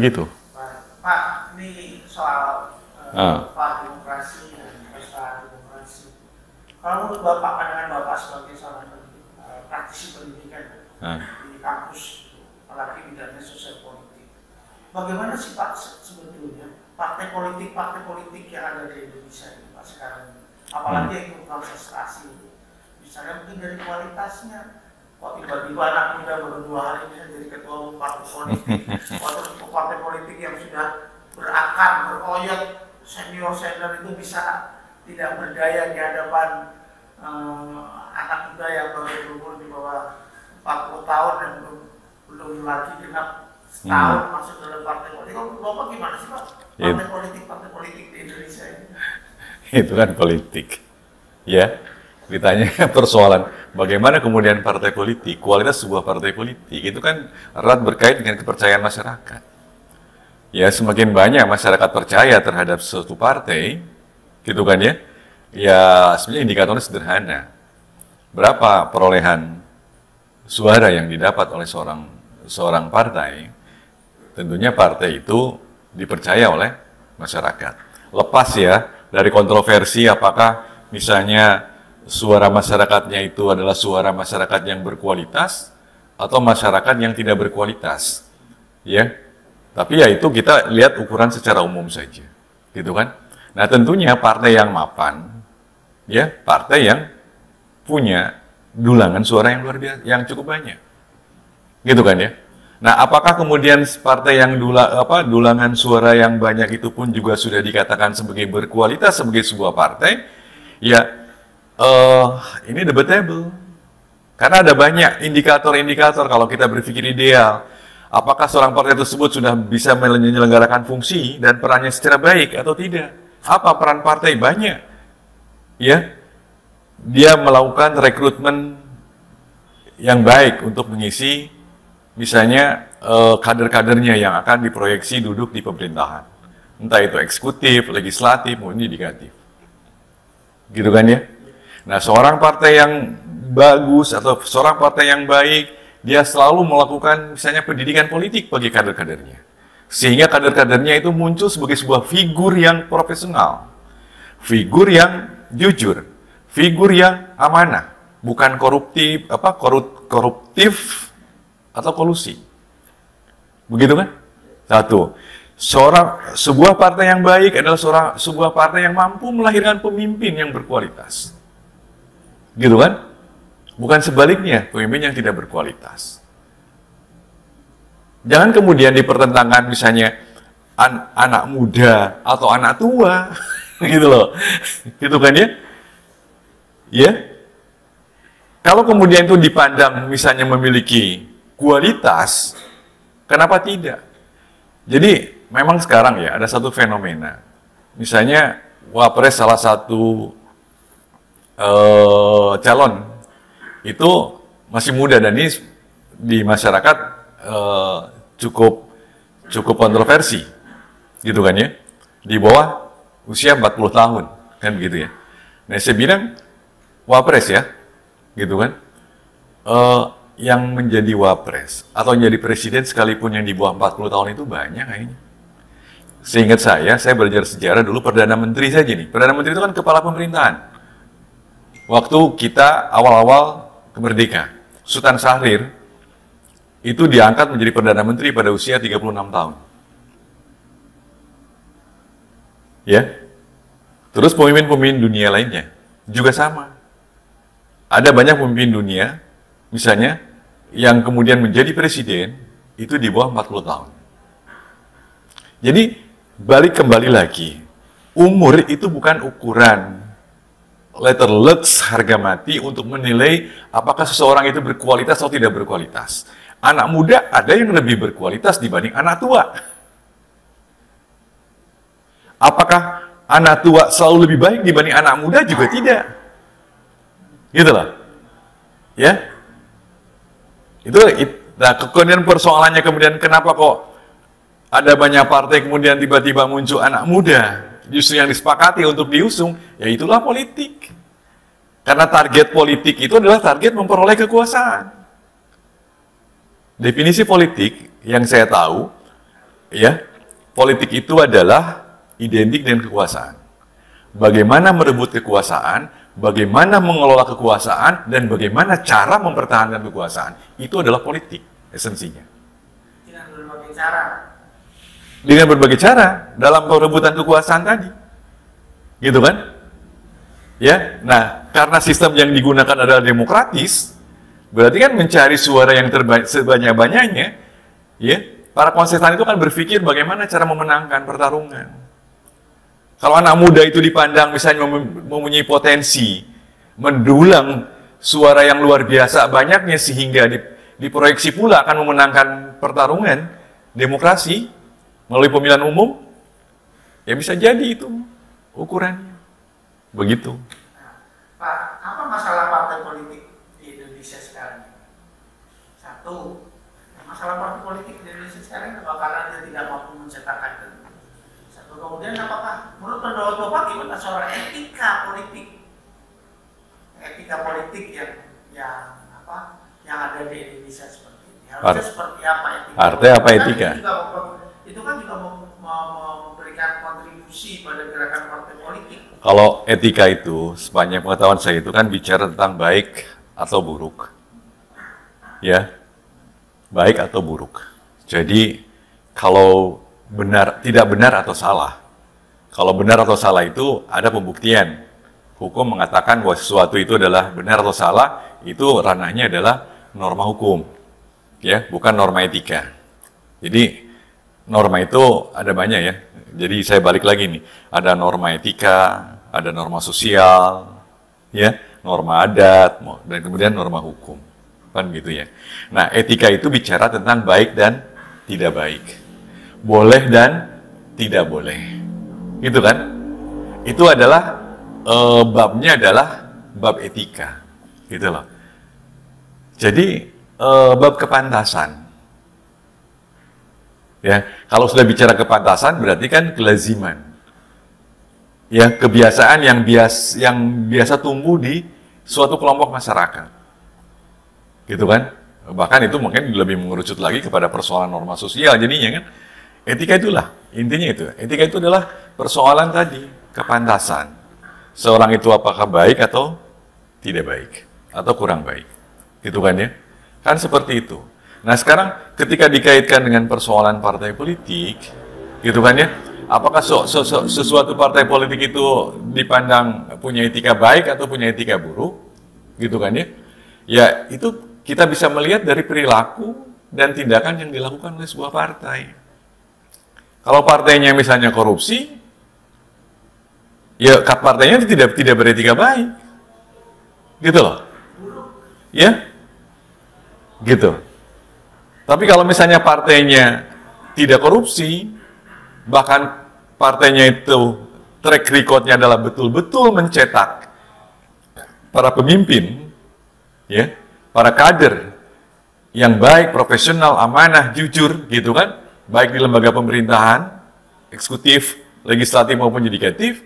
Gitu. Pak, ini soal demokrasi dan pesta demokrasi. Kalau menurut Bapak, pandangan Bapak sebagai seorang praktisi pendidikan di kampus, apalagi bidangnya sosial politik, bagaimana sih Pak sebetulnya partai politik yang ada di Indonesia ini Pak sekarang ini? Apalagi yang ikut kontestasi, misalnya mungkin dari kualitasnya. Kok tiba-tiba anak muda baru 2 hari bisa jadi ketua umum partai politik, atau partai politik yang sudah berakar, beroyot, senior itu bisa tidak berdaya di hadapan anak muda yang baru berumur di bawah 40 tahun dan belum lagi genap setahun masuk dalam partai politik. Bapak gimana sih Pak? Partai politik di Indonesia ini? Itu kan politik, ya. Ditanya persoalan bagaimana kemudian partai politik, kualitas sebuah partai politik itu kan erat berkait dengan kepercayaan masyarakat. Ya, semakin banyak masyarakat percaya terhadap suatu partai, gitu kan ya. Ya, sebenarnya indikatornya sederhana. Berapa perolehan suara yang didapat oleh seorang partai? Tentunya partai itu dipercaya oleh masyarakat. Lepas ya dari kontroversi apakah misalnya suara masyarakatnya itu adalah suara masyarakat yang berkualitas atau masyarakat yang tidak berkualitas, ya. Tapi ya itu kita lihat ukuran secara umum saja, gitu kan. Nah tentunya partai yang mapan, ya partai yang punya dulangan suara yang luar biasa, yang cukup banyak, gitu kan ya. Nah apakah kemudian partai yang dulangan suara yang banyak itu pun juga sudah dikatakan sebagai berkualitas sebagai sebuah partai? Ya. Ini debatable. Karena ada banyak indikator-indikator kalau kita berpikir ideal. Apakah seorang partai tersebut sudah bisa menyelenggarakan fungsi dan perannya secara baik atau tidak? Apa peran partai? Banyak. Ya. Dia melakukan rekrutmen yang baik untuk mengisi misalnya kader-kadernya yang akan diproyeksi duduk di pemerintahan. Entah itu eksekutif, legislatif, maupun yudikatif. Gitu kan ya? Nah, seorang partai yang bagus atau seorang partai yang baik, dia selalu melakukan misalnya pendidikan politik bagi kader-kadernya. Sehingga kader-kadernya itu muncul sebagai sebuah figur yang profesional, figur yang jujur, figur yang amanah, bukan koruptif atau kolusi. Begitu kan? Satu. Sebuah partai yang baik adalah sebuah partai yang mampu melahirkan pemimpin yang berkualitas. Gitu kan? Bukan sebaliknya, pemimpin yang tidak berkualitas. Jangan kemudian dipertentangkan misalnya anak muda atau anak tua, gitu loh. Gitu kan ya? Ya. Kalau kemudian itu dipandang misalnya memiliki kualitas, kenapa tidak? Jadi memang sekarang ya ada satu fenomena. Misalnya Wapres salah satu calon itu masih muda dan ini di masyarakat cukup kontroversi, gitu kan ya, di bawah usia 40 tahun kan begitu ya. Nah saya bilang Wapres ya, gitu kan, yang menjadi Wapres atau menjadi presiden sekalipun yang di bawah 40 tahun itu banyak kayaknya. Seingat saya belajar sejarah dulu Perdana Menteri saja nih. Perdana Menteri itu kan kepala pemerintahan. Waktu kita awal-awal kemerdekaan, Sultan Syahrir itu diangkat menjadi Perdana Menteri pada usia 36 tahun. Ya. Terus pemimpin-pemimpin dunia lainnya juga sama. Ada banyak pemimpin dunia, misalnya, yang kemudian menjadi presiden itu di bawah 40 tahun. Jadi, balik kembali lagi, umur itu bukan ukuran letterlux harga mati untuk menilai apakah seseorang itu berkualitas atau tidak berkualitas. Anak muda ada yang lebih berkualitas dibanding anak tua. Apakah anak tua selalu lebih baik dibanding anak muda? Juga tidak. Gitu loh. Ya. Nah, kemudian persoalannya kemudian kenapa kok ada banyak partai kemudian tiba-tiba muncul anak muda? Justru yang disepakati untuk diusung, ya itulah politik. Karena target politik itu adalah target memperoleh kekuasaan. Definisi politik yang saya tahu, ya, politik itu adalah identik dengan kekuasaan. Bagaimana merebut kekuasaan, bagaimana mengelola kekuasaan, dan bagaimana cara mempertahankan kekuasaan. Itu adalah politik, esensinya. Dengan berbagai cara. Dengan berbagai cara dalam perebutan kekuasaan tadi. Gitu kan? Ya, nah, karena sistem yang digunakan adalah demokratis, berarti kan mencari suara yang terbaik sebanyak-banyaknya, ya. Para kontestan itu kan berpikir bagaimana cara memenangkan pertarungan. Kalau anak muda itu dipandang misalnya mempunyai potensi mendulang suara yang luar biasa banyaknya sehingga diproyeksi pula akan memenangkan pertarungan demokrasi melalui pemilihan umum, ya bisa jadi itu ukurannya. Begitu. Pak, apa masalah partai politik di Indonesia sekarang? Satu, masalah partai politik di Indonesia sekarang karena dia tidak mampu mencetak kader. Kemudian apakah menurut pendapat Bapak gimana soal etika politik? Etika politik yang ada di Indonesia seperti ini. Harusnya seperti apa etika? Artinya apa etika? Itu kan juga memberikan kontribusi pada gerakan partai politik. Kalau etika itu, sepanjang pengetahuan saya itu kan bicara tentang baik atau buruk. Ya, baik atau buruk. Jadi kalau tidak benar atau salah. Kalau benar atau salah itu ada pembuktian. Hukum mengatakan bahwa sesuatu itu adalah benar atau salah, itu ranahnya adalah norma hukum. Ya, bukan norma etika. Jadi norma itu ada banyak ya. Jadi saya balik lagi nih, ada norma etika, ada norma sosial, ya, norma adat, dan kemudian norma hukum. Kan gitu ya. Nah, etika itu bicara tentang baik dan tidak baik. Boleh dan tidak boleh, gitu kan? Itu adalah babnya adalah bab etika, gitu loh. Jadi bab kepantasan, ya. Kalau sudah bicara kepantasan berarti kan kelaziman, ya, kebiasaan yang biasa tumbuh di suatu kelompok masyarakat, gitu kan? Bahkan itu mungkin lebih mengerucut lagi kepada persoalan norma sosial jadinya kan. Etika itulah, intinya itu. Etika itu adalah persoalan tadi, kepantasan. Seorang itu apakah baik atau tidak baik, atau kurang baik. Gitu kan ya? Kan seperti itu. Nah sekarang ketika dikaitkan dengan persoalan partai politik, gitu kan ya? Apakah sesuatu partai politik itu dipandang punya etika baik atau punya etika buruk? Gitu kan ya? Ya itu kita bisa melihat dari perilaku dan tindakan yang dilakukan oleh sebuah partai. Kalau partainya misalnya korupsi, ya partainya tidak beretika baik, gitu loh, ya, gitu. Tapi kalau misalnya partainya tidak korupsi, bahkan partainya itu track recordnya adalah betul-betul mencetak para pemimpin, ya, para kader yang baik, profesional, amanah, jujur, gitu kan? Baik di lembaga pemerintahan, eksekutif, legislatif maupun yudikatif,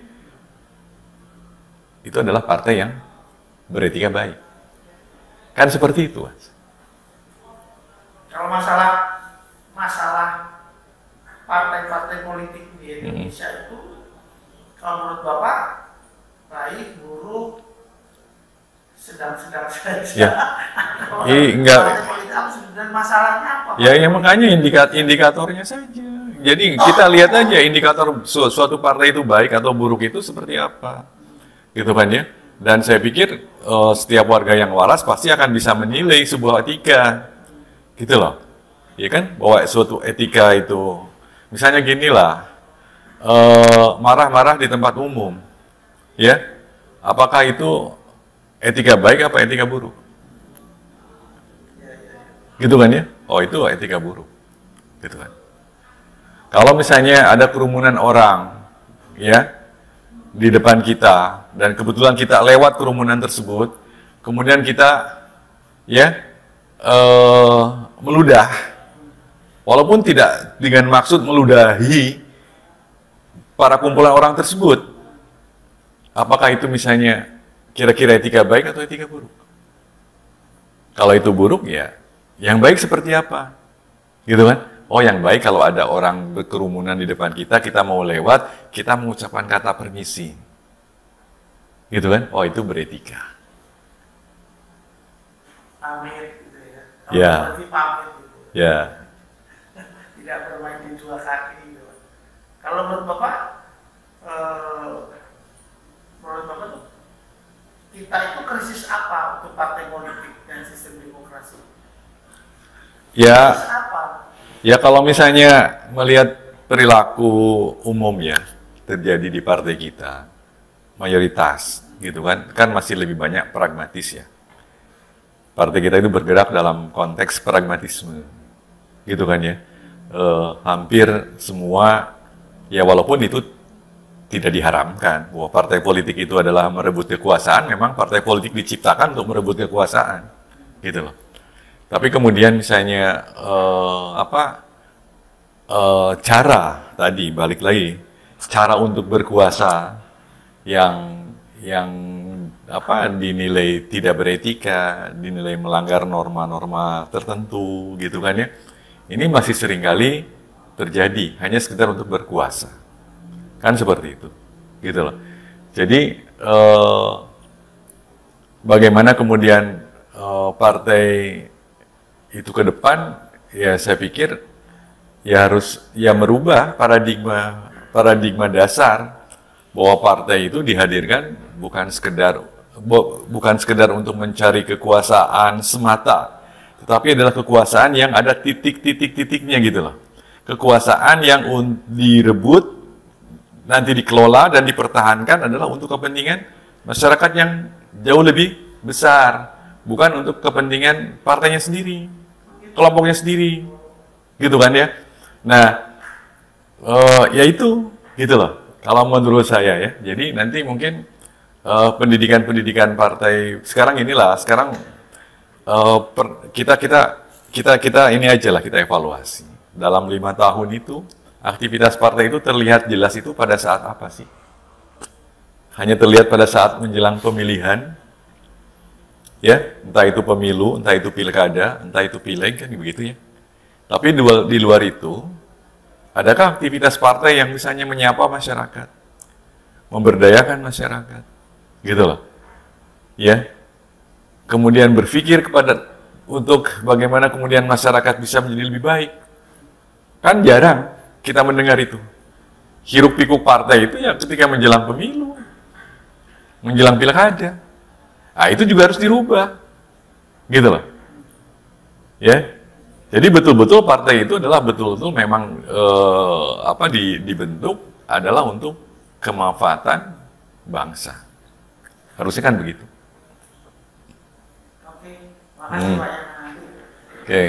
itu adalah partai yang beretika baik. Kan seperti itu, Mas. Kalau masalah partai-partai politik di Indonesia itu, kalau menurut Bapak, baik, buruk, sedang-sedang saja. Ya. Enggak. Dan masalahnya apa? Ya, makanya indikatornya saja. Jadi kita lihat aja indikator suatu partai itu baik atau buruk itu seperti apa, gitu kan ya. Dan saya pikir setiap warga yang waras pasti akan bisa menilai sebuah etika, gitu loh. Ya kan, bahwa suatu etika itu, misalnya gini lah, marah-marah di tempat umum, ya, apakah itu etika baik apa etika buruk? Gitu kan ya? Oh itu etika buruk, gitu kan? Kalau misalnya ada kerumunan orang, ya, di depan kita, dan kebetulan kita lewat kerumunan tersebut, kemudian kita, ya, meludah, walaupun tidak dengan maksud meludahi para kumpulan orang tersebut, apakah itu misalnya kira-kira etika baik atau etika buruk? Kalau itu buruk, ya, yang baik seperti apa? Gitu kan? Oh, yang baik kalau ada orang berkerumunan di depan kita, kita mau lewat, kita mengucapkan kata permisi. Gitu kan? Oh, itu beretika. Pamit gitu ya. Ya. Berarti pamit gitu. Ya. Tidak bermain di dua kaki gitu. Kalau menurut Bapak, tuh, kita itu krisis apa untuk partai politik dan sistem demokrasi? Ya. Krisis apa? Ya kalau misalnya melihat perilaku umum ya terjadi di partai kita, mayoritas gitu kan masih lebih banyak pragmatis ya. Partai kita itu bergerak dalam konteks pragmatisme, gitu kan ya. Hampir semua, ya walaupun itu tidak diharamkan bahwa partai politik itu adalah merebut kekuasaan, memang partai politik diciptakan untuk merebut kekuasaan, gitu loh. Tapi kemudian misalnya cara tadi balik lagi cara untuk berkuasa yang dinilai tidak beretika, dinilai melanggar norma-norma tertentu gitu kan ya. Ini masih seringkali terjadi hanya sekedar untuk berkuasa. Kan seperti itu. Gitu loh. Jadi bagaimana kemudian partai itu ke depan, ya saya pikir ya harus merubah paradigma dasar bahwa partai itu dihadirkan bukan sekedar untuk mencari kekuasaan semata, tetapi adalah kekuasaan yang ada titik-titiknya gitu loh. Kekuasaan yang direbut, nanti dikelola dan dipertahankan adalah untuk kepentingan masyarakat yang jauh lebih besar, bukan untuk kepentingan partainya sendiri, kelompoknya sendiri, gitu kan ya. Nah, ya itu, gitu loh. Kalau menurut saya ya, jadi nanti mungkin pendidikan partai sekarang kita ini aja lah, kita evaluasi dalam 5 tahun itu aktivitas partai itu terlihat jelas itu pada saat apa sih? Hanya terlihat pada saat menjelang pemilihan, ya, entah itu pemilu, entah itu pilkada, entah itu pileg kan begitu ya. Tapi di luar itu, adakah aktivitas partai yang misalnya menyapa masyarakat, memberdayakan masyarakat, gitu loh, ya. Kemudian berpikir untuk bagaimana kemudian masyarakat bisa menjadi lebih baik. Kan jarang kita mendengar itu. Hiruk pikuk partai itu ya ketika menjelang pemilu, menjelang pilkada. Nah, itu juga harus dirubah, gitu loh, ya. Jadi betul-betul partai itu adalah betul-betul memang dibentuk adalah untuk kemanfaatan bangsa. Harusnya kan begitu. Oke, makasih banyak. Oke.